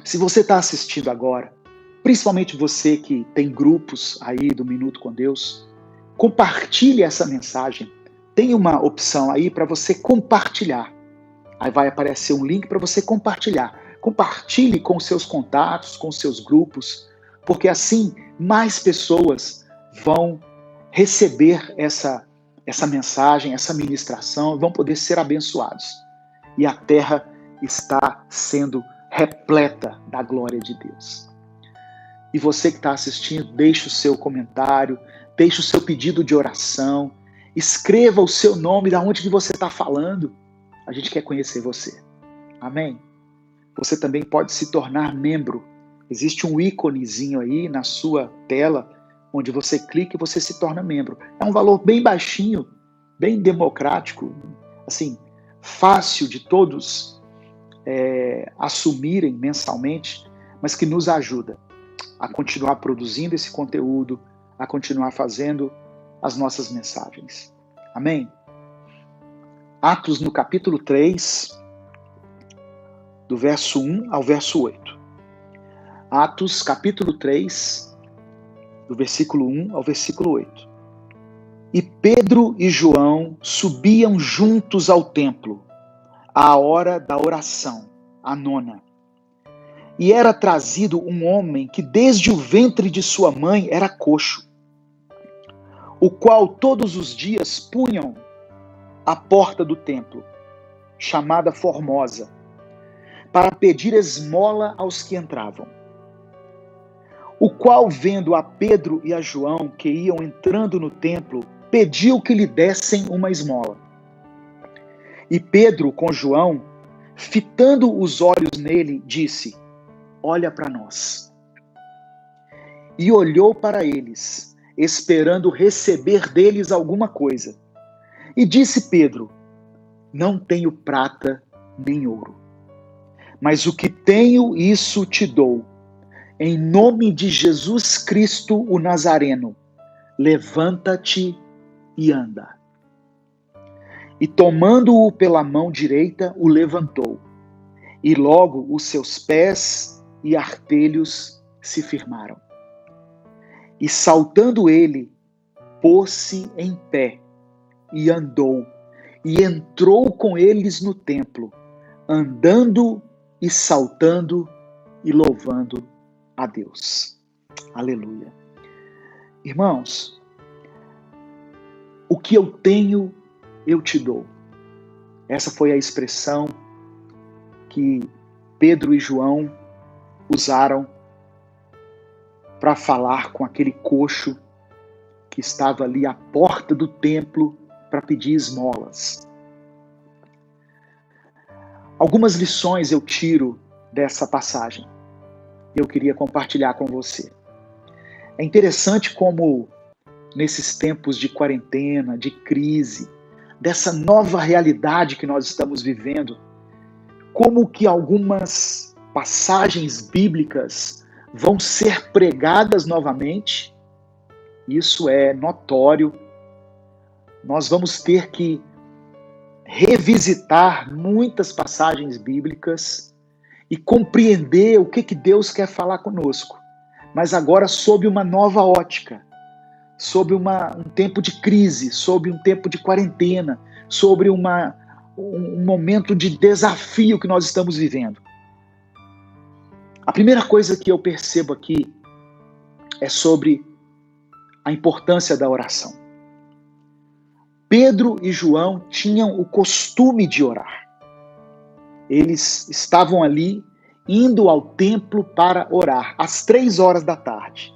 Se você está assistindo agora, principalmente você que tem grupos aí do Minuto com Deus, compartilhe essa mensagem. Tem uma opção aí para você compartilhar. Aí vai aparecer um link para você compartilhar. Compartilhe com seus contatos, com seus grupos, porque assim mais pessoas vão receber essa mensagem, essa ministração, vão poder ser abençoados. E a terra está sendo repleta da glória de Deus. E você que está assistindo, deixe o seu comentário, deixe o seu pedido de oração, escreva o seu nome, de onde que você está falando. A gente quer conhecer você. Amém? Você também pode se tornar membro. Existe um íconezinho aí na sua tela, onde você clica e você se torna membro. É um valor bem baixinho, bem democrático, assim, fácil de todos assumirem mensalmente, mas que nos ajuda a continuar produzindo esse conteúdo, a continuar fazendo as nossas mensagens. Amém? Atos no capítulo 3, do verso 1 ao verso 8. Atos capítulo 3, do versículo 1 ao versículo 8. E Pedro e João subiam juntos ao templo, à hora da oração, a nona. E era trazido um homem que desde o ventre de sua mãe era coxo, o qual todos os dias punham à porta do templo, chamada Formosa, para pedir esmola aos que entravam. O qual, vendo a Pedro e a João que iam entrando no templo, pediu que lhe dessem uma esmola. E Pedro, com João, fitando os olhos nele, disse: olha para nós. E olhou para eles, esperando receber deles alguma coisa. E disse Pedro: não tenho prata nem ouro, mas o que tenho, isso te dou. Em nome de Jesus Cristo, o Nazareno, levanta-te e anda. E tomando-o pela mão direita, o levantou. E logo os seus pés e artelhos se firmaram. E saltando ele, pôs-se em pé e andou. E entrou com eles no templo, andando e saltando e louvando a Deus. Aleluia. Irmãos, o que eu tenho, eu te dou. Essa foi a expressão que Pedro e João usaram para falar com aquele coxo que estava ali à porta do templo para pedir esmolas. Algumas lições eu tiro dessa passagem e eu queria compartilhar com você. É interessante como nesses tempos de quarentena, de crise, dessa nova realidade que nós estamos vivendo, como que algumas passagens bíblicas vão ser pregadas novamente. Isso é notório. Nós vamos ter que revisitar muitas passagens bíblicas e compreender o que Deus quer falar conosco, mas agora sob uma nova ótica, sob um tempo de crise, sob um tempo de quarentena, sobre um momento de desafio que nós estamos vivendo. A primeira coisa que eu percebo aqui é sobre a importância da oração. Pedro e João tinham o costume de orar. Eles estavam ali indo ao templo para orar, às 3 horas da tarde.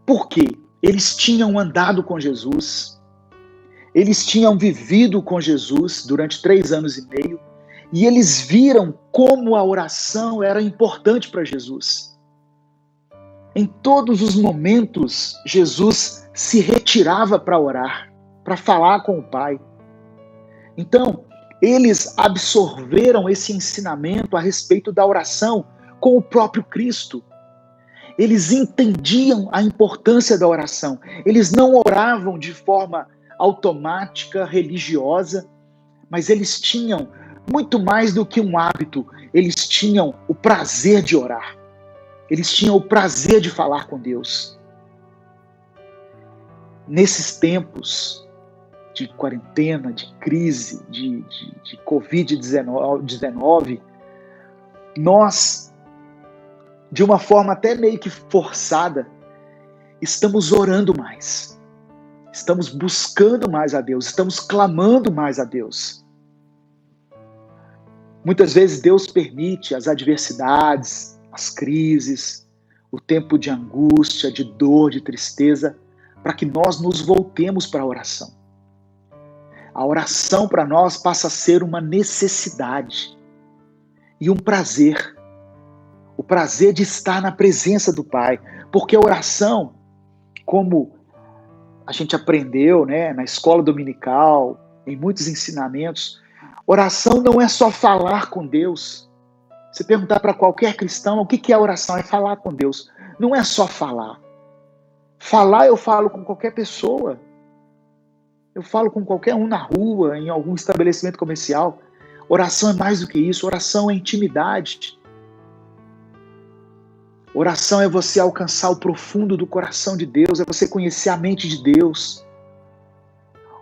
Por quê? Eles tinham andado com Jesus, eles tinham vivido com Jesus durante 3 anos e meio, e eles viram como a oração era importante para Jesus. Em todos os momentos, Jesus se retirava para orar, para falar com o Pai. Então, eles absorveram esse ensinamento a respeito da oração com o próprio Cristo. Eles entendiam a importância da oração. Eles não oravam de forma automática, religiosa, mas eles tinham muito mais do que um hábito. eles tinham o prazer de orar. Eles tinham o prazer de falar com Deus. Nesses tempos de quarentena, de crise, de Covid-19, nós, de uma forma até meio que forçada, estamos orando mais. Estamos buscando mais a Deus, estamos clamando mais a Deus. Muitas vezes Deus permite as adversidades, as crises, o tempo de angústia, de dor, de tristeza, para que nós nos voltemos para a oração. A oração para nós passa a ser uma necessidade e um prazer. O prazer de estar na presença do Pai. Porque a oração, como a gente aprendeu, né, na escola dominical, em muitos ensinamentos, oração não é só falar com Deus. Se perguntar para qualquer cristão o que é oração, é falar com Deus. Não é só falar. Falar eu falo com qualquer pessoa. Eu falo com qualquer um na rua, em algum estabelecimento comercial. Oração é mais do que isso. Oração é intimidade. Oração é você alcançar o profundo do coração de Deus, é você conhecer a mente de Deus.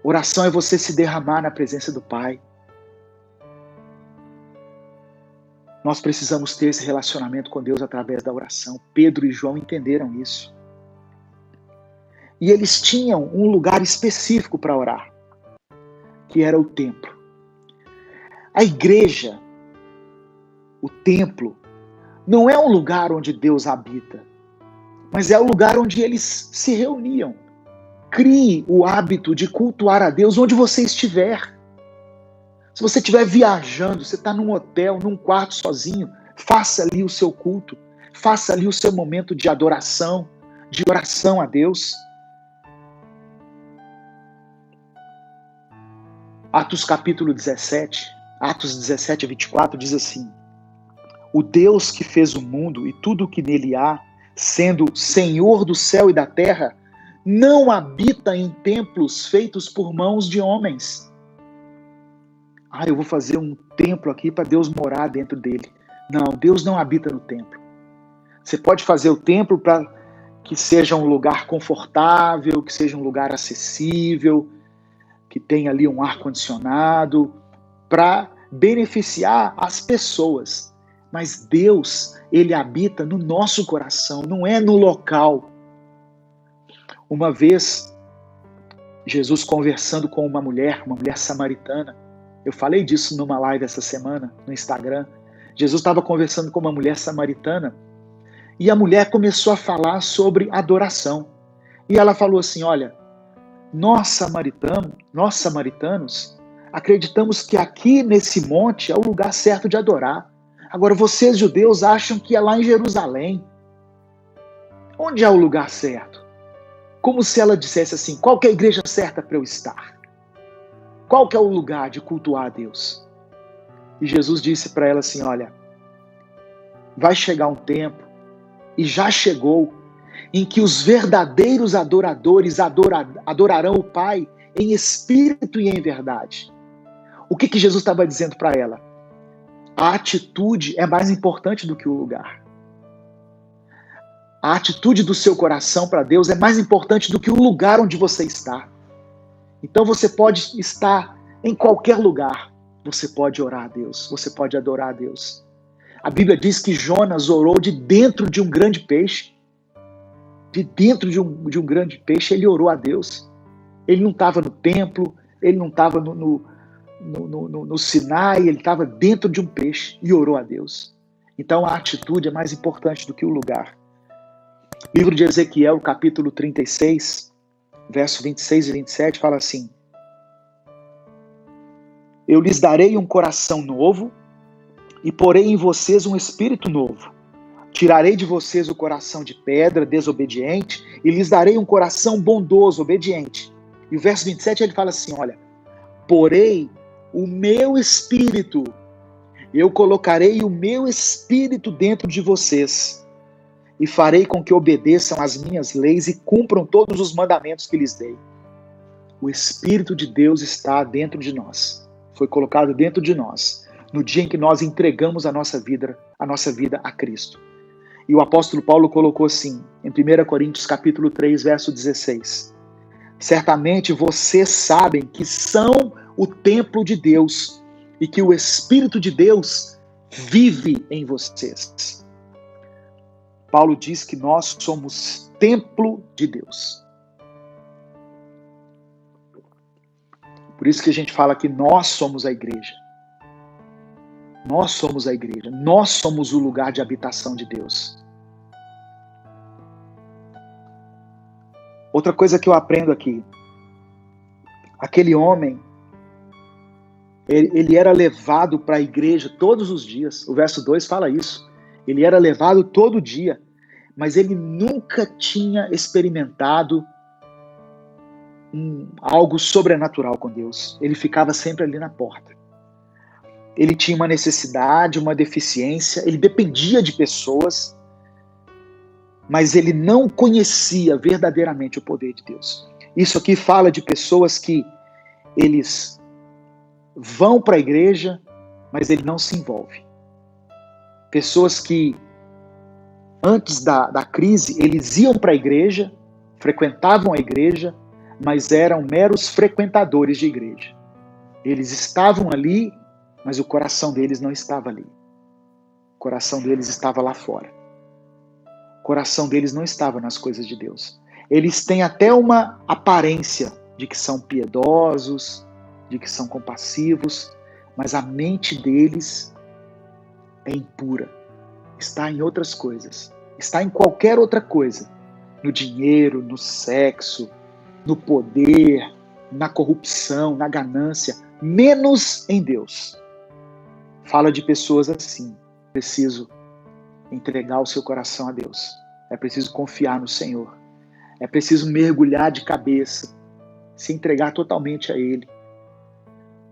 Oração é você se derramar na presença do Pai. Nós precisamos ter esse relacionamento com Deus através da oração. Pedro e João entenderam isso. E eles tinham um lugar específico para orar, que era o templo. A igreja, o templo, não é um lugar onde Deus habita, mas é o lugar onde eles se reuniam. Crie o hábito de cultuar a Deus onde você estiver. Se você estiver viajando, você está num hotel, num quarto sozinho, faça ali o seu culto, faça ali o seu momento de adoração, de oração a Deus. Atos capítulo 17, Atos 17 a 24 diz assim: o Deus que fez o mundo e tudo o que nele há, sendo Senhor do céu e da terra, não habita em templos feitos por mãos de homens. Eu vou fazer um templo aqui para Deus morar dentro dele. Não, Deus não habita no templo. Você pode fazer o templo para que seja um lugar confortável, que seja um lugar acessível, que tenha ali um ar-condicionado, para beneficiar as pessoas. Mas Deus, Ele habita no nosso coração, não é no local. Uma vez, Jesus conversando com uma mulher samaritana, eu falei disso numa live essa semana, no Instagram. Jesus estava conversando com uma mulher samaritana e a mulher começou a falar sobre adoração. E ela falou assim, olha, nós samaritanos, acreditamos que aqui nesse monte é o lugar certo de adorar. Agora vocês judeus acham que é lá em Jerusalém. Onde é o lugar certo? Como se ela dissesse assim, qual que é a igreja certa para eu estar? Qual que é o lugar de cultuar a Deus? E Jesus disse para ela assim, olha, vai chegar um tempo, e já chegou, em que os verdadeiros adoradores adorarão o Pai em espírito e em verdade. O que Jesus estava dizendo para ela? A atitude é mais importante do que o lugar. A atitude do seu coração para Deus é mais importante do que o lugar onde você está. Então você pode estar em qualquer lugar. Você pode orar a Deus, você pode adorar a Deus. A Bíblia diz que Jonas orou de dentro de um grande peixe. De dentro de um grande peixe, ele orou a Deus. Ele não estava no templo, ele não estava no Sinai, ele estava dentro de um peixe e orou a Deus. Então a atitude é mais importante do que o lugar. Livro de Ezequiel, capítulo 36, verso 26 e 27, fala assim: eu lhes darei um coração novo e porei em vocês um espírito novo. Tirarei de vocês o coração de pedra, desobediente, e lhes darei um coração bondoso, obediente. E o verso 27 ele fala assim, olha, porei o meu espírito, eu colocarei o meu espírito dentro de vocês, e farei com que obedeçam às minhas leis e cumpram todos os mandamentos que lhes dei. O Espírito de Deus está dentro de nós, foi colocado dentro de nós. no dia em que nós entregamos a nossa vida a Cristo. E o apóstolo Paulo colocou assim, em 1 Coríntios capítulo 3, verso 16. Certamente vocês sabem que são o templo de Deus e que o Espírito de Deus vive em vocês. Paulo diz que nós somos templo de Deus. Por isso que a gente fala que nós somos a igreja. Nós somos a igreja. Nós somos o lugar de habitação de Deus. Outra coisa que eu aprendo aqui. Aquele homem, ele era levado para a igreja todos os dias. O verso 2 fala isso. Ele era levado todo dia. Mas ele nunca tinha experimentado algo sobrenatural com Deus. Ele ficava sempre ali na porta. Ele tinha uma necessidade, uma deficiência, ele dependia de pessoas, mas ele não conhecia verdadeiramente o poder de Deus. Isso aqui fala de pessoas que eles vão para a igreja, mas ele não se envolve. Pessoas que, antes da crise, eles iam para a igreja, frequentavam a igreja, mas eram meros frequentadores de igreja. Eles estavam ali, mas o coração deles não estava ali. O coração deles estava lá fora. O coração deles não estava nas coisas de Deus. Eles têm até uma aparência de que são piedosos, de que são compassivos, mas a mente deles é impura. Está em outras coisas. Está em qualquer outra coisa. No dinheiro, no sexo, no poder, na corrupção, na ganância, menos em Deus. Fala de pessoas assim. É preciso entregar o seu coração a Deus. É preciso confiar no Senhor. É preciso mergulhar de cabeça, se entregar totalmente a Ele.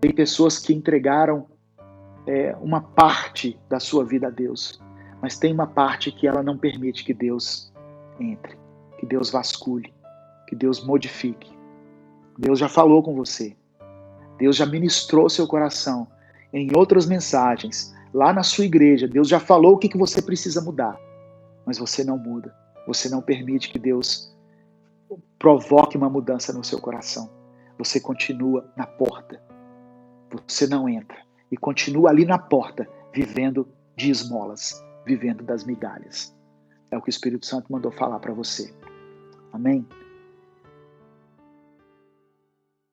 Tem pessoas que entregaram uma parte da sua vida a Deus, mas tem uma parte que ela não permite que Deus entre, que Deus vasculhe, que Deus modifique. Deus já falou com você. Deus já ministrou seu coração em outras mensagens. Lá na sua igreja, Deus já falou o que você precisa mudar. Mas você não muda. Você não permite que Deus provoque uma mudança no seu coração. Você continua na porta. Você não entra. E continua ali na porta, vivendo de esmolas, vivendo das migalhas. É o que o Espírito Santo mandou falar para você. Amém?